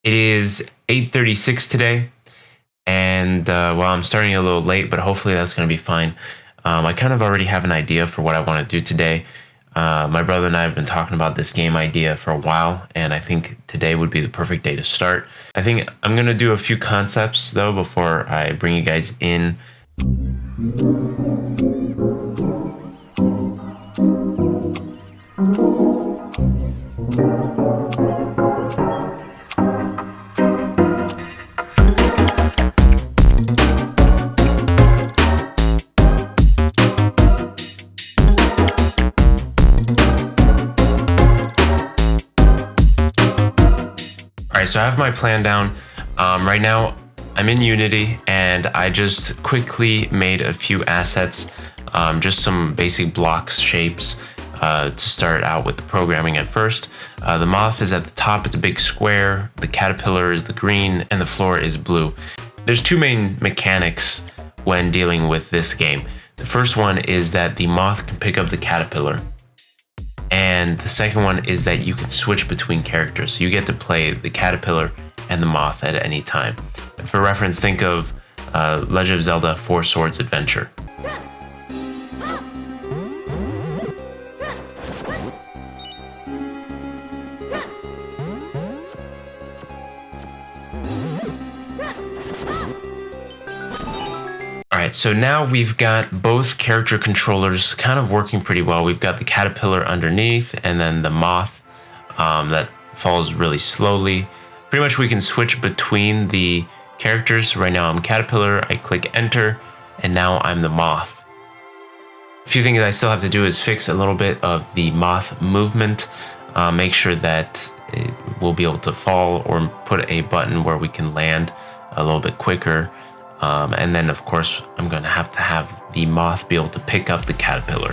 It is 8:36 today, and well, I'm starting a little late, but hopefully that's going to be fine. I kind of already have an idea for what I want to do today. My brother and I have been talking about this game idea for a while, and I think today would be the perfect day to start. I think I'm going to do a few concepts, though, before I bring you guys in. Alright, so I have my plan down. Right now, I'm in Unity, and I just quickly made a few assets, just some basic blocks, shapes, to start out with the programming at first. The moth is at the top, it's a big square, the caterpillar is the green, and the floor is blue. There's two main mechanics when dealing with this game. The first one is that the moth can pick up the caterpillar. And the second one is that you can switch between characters. So you get to play the caterpillar and the moth at any time. For reference, think of Legend of Zelda 4 Swords Adventure. Alright, so now we've got both character controllers kind of working pretty well. We've got the caterpillar underneath and then the moth that falls really slowly. Pretty much we can switch between the characters. Right now I'm caterpillar, I click enter, and now I'm the moth. A few things I still have to do is fix a little bit of the moth movement, make sure that we'll be able to fall or put a button where we can land a little bit quicker. And then, of course, I'm going to have the moth be able to pick up the caterpillar.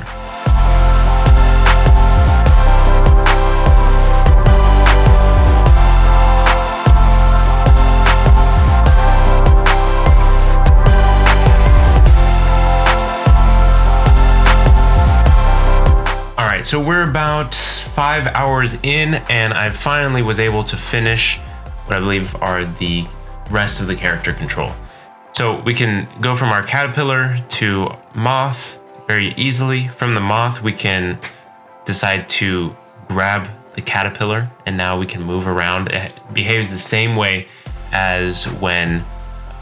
All right, so we're about 5 hours in, and I finally was able to finish what I believe are the rest of the character control. So we can go from our caterpillar to moth very easily. From the moth, we can decide to grab the caterpillar, and now we can move around. It behaves the same way as when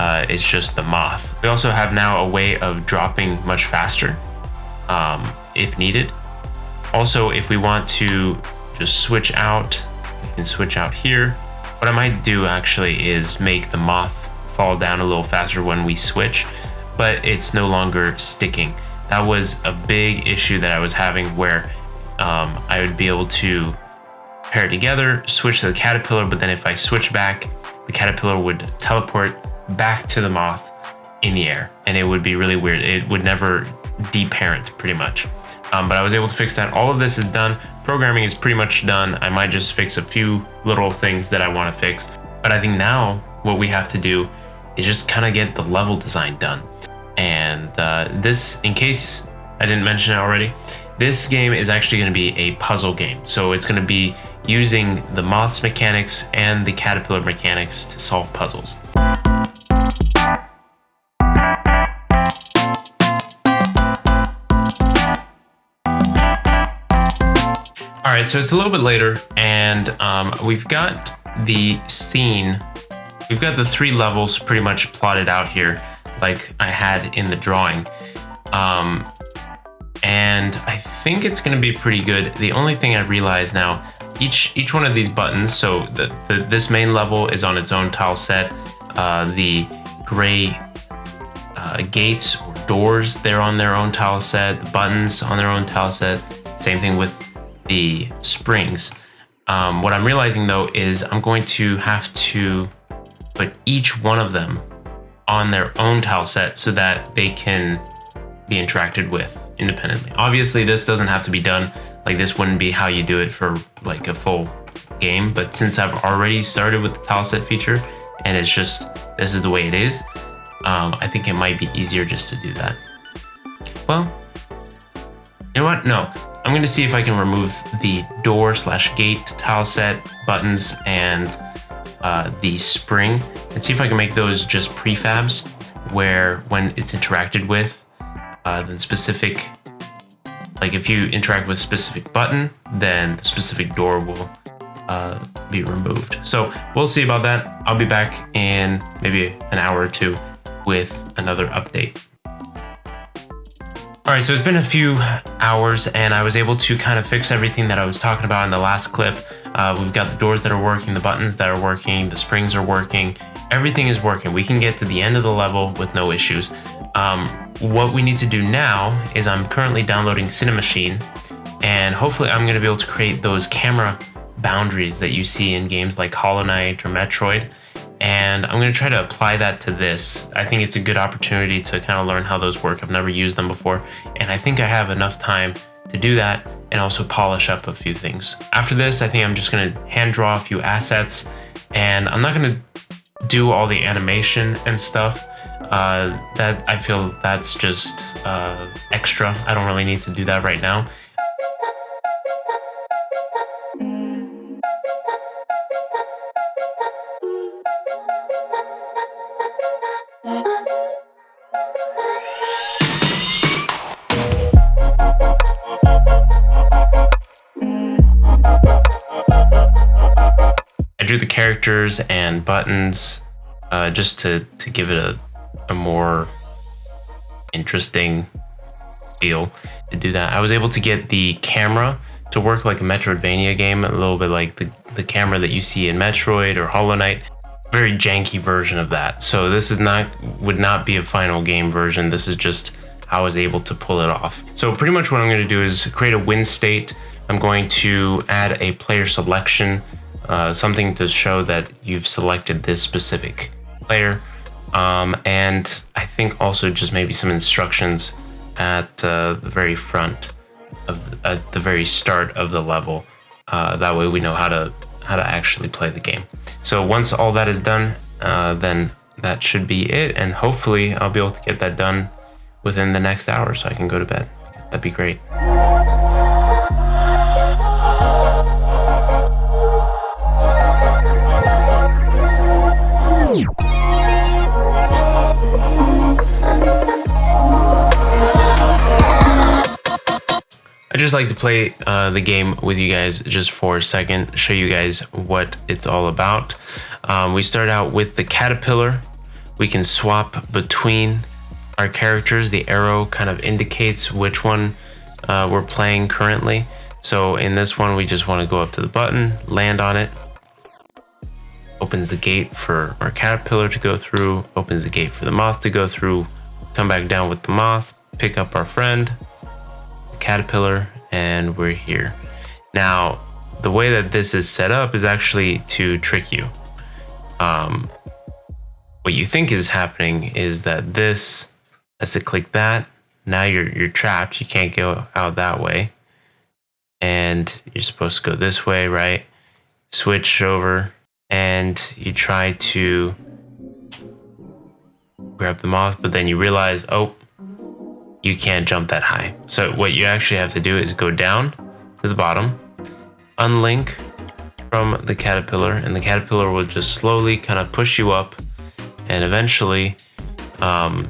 it's just the moth. We also have now a way of dropping much faster if needed. Also, if we want to just switch out, we can switch out here. What I might do actually is make the moth fall down a little faster when we switch, but it's no longer sticking. That was a big issue that I was having, where I would be able to pair together, switch to the caterpillar, but then if I switch back, the caterpillar would teleport back to the moth in the air, and it would be really weird. It would never deparent, pretty much. But I was able to fix that. All of this is done. Programming is pretty much done. I might just fix a few little things that I want to fix, but I think now what we have to do is just kind of get the level design done. And this, in case I didn't mention it already, this game is actually going to be a puzzle game. So it's going to be using the moth's mechanics and the caterpillar mechanics to solve puzzles. All right, so it's a little bit later, and we've got the scene. We've got the 3 levels pretty much plotted out here, like I had in the drawing. And I think it's going to be pretty good. The only thing I realize now, each one of these buttons, so this main level is on its own tile set. The gray gates or doors, they're on their own tile set. The buttons on their own tile set. Same thing with the springs. What I'm realizing though is I'm going to have to put each one of them on their own tile set so that they can be interacted with independently. Obviously, this doesn't have to be done. Like, this wouldn't be how you do it for like a full game, but since I've already started with the tile set feature and it's just, this is the way it is, I think it might be easier just to do that. Well, you know what? No, I'm going to see if I can remove the door/gate tile set buttons and the spring and see if I can make those just prefabs where when it's interacted with, then specific, like if you interact with specific button, then the specific door will be removed. So we'll see about that. I'll be back in maybe an hour or two with another update. All right, so it's been a few hours and I was able to kind of fix everything that I was talking about in the last clip. We've got the doors that are working, the buttons that are working, the springs are working, everything is working. We can get to the end of the level with no issues. What we need to do now is I'm currently downloading Cinemachine, and hopefully I'm gonna be able to create those camera boundaries that you see in games like Hollow Knight or Metroid. And I'm going to try to apply that to this. I think it's a good opportunity to kind of learn how those work. I've never used them before, and I think I have enough time to do that and also polish up a few things. After this, I think I'm just going to hand draw a few assets, and I'm not going to do all the animation and stuff. That I feel that's just extra. I don't really need to do that right now. I drew the characters and buttons just to give it a more interesting feel to do that. I was able to get the camera to work like a Metroidvania game, a little bit like the camera that you see in Metroid or Hollow Knight. Very janky version of that. So this is would not be a final game version. This is just how I was able to pull it off. So pretty much what I'm going to do is create a win state. I'm going to add a player selection, something to show that you've selected this specific player. And I think also just maybe some instructions at the very front at the very start of the level. That way we know how to actually play the game. So once all that is done, then that should be it. And hopefully I'll be able to get that done within the next hour so I can go to bed. That'd be great. I just like to play the game with you guys just for a second, show you guys what it's all about. We start out with the caterpillar. We can swap between our characters. The arrow kind of indicates which one we're playing currently. So in this one, we just want to go up to the button, land on it. Opens the gate for our caterpillar to go through, opens the gate for the moth to go through, come back down with the moth, pick up our friend, caterpillar, and we're here. Now, the way that this is set up is actually to trick you. What you think is happening is that this has to click that. Now you're trapped. You can't go out that way. And you're supposed to go this way, right? Switch over, and you try to grab the moth, but then you realize, oh, you can't jump that high. So what you actually have to do is go down to the bottom, unlink from the caterpillar, and the caterpillar will just slowly kind of push you up, and eventually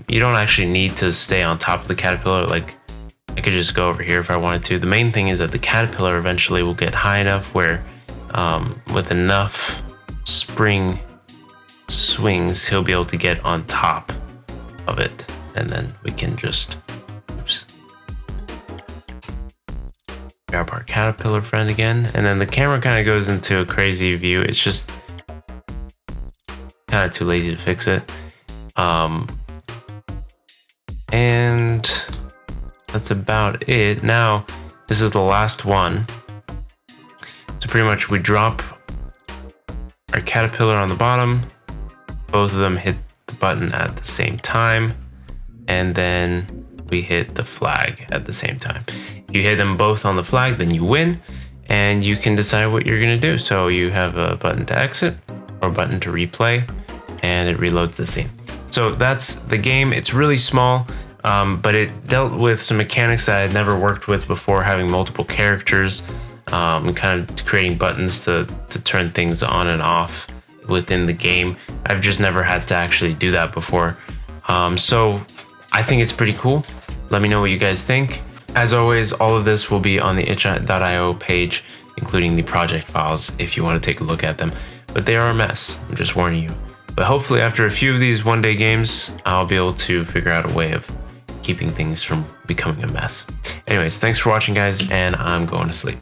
you don't actually need to stay on top of the caterpillar. Like, I could just go over here if I wanted to. The main thing is that the caterpillar eventually will get high enough where with enough spring swings, he'll be able to get on top of it, and then we can just grab our caterpillar friend again, and then the camera kind of goes into a crazy view. It's just kind of too lazy to fix it, and that's about it. Now this is the last one, so pretty much we drop our caterpillar on the bottom, both of them hit the button at the same time, and then we hit the flag at the same time. If you hit them both on the flag, then you win, and you can decide what you're gonna do. So you have a button to exit or a button to replay, and it reloads the scene. So that's the game. It's really small, but it dealt with some mechanics that I had never worked with before, having multiple characters, kind of creating buttons to turn things on and off within the game. I've just never had to actually do that before. So I think it's pretty cool. Let me know what you guys think. As always, all of this will be on the itch.io page, including the project files if you want to take a look at them. But they are a mess, I'm just warning you. But hopefully after a few of these one-day games, I'll be able to figure out a way of keeping things from becoming a mess. Anyways, thanks for watching, guys, and I'm going to sleep.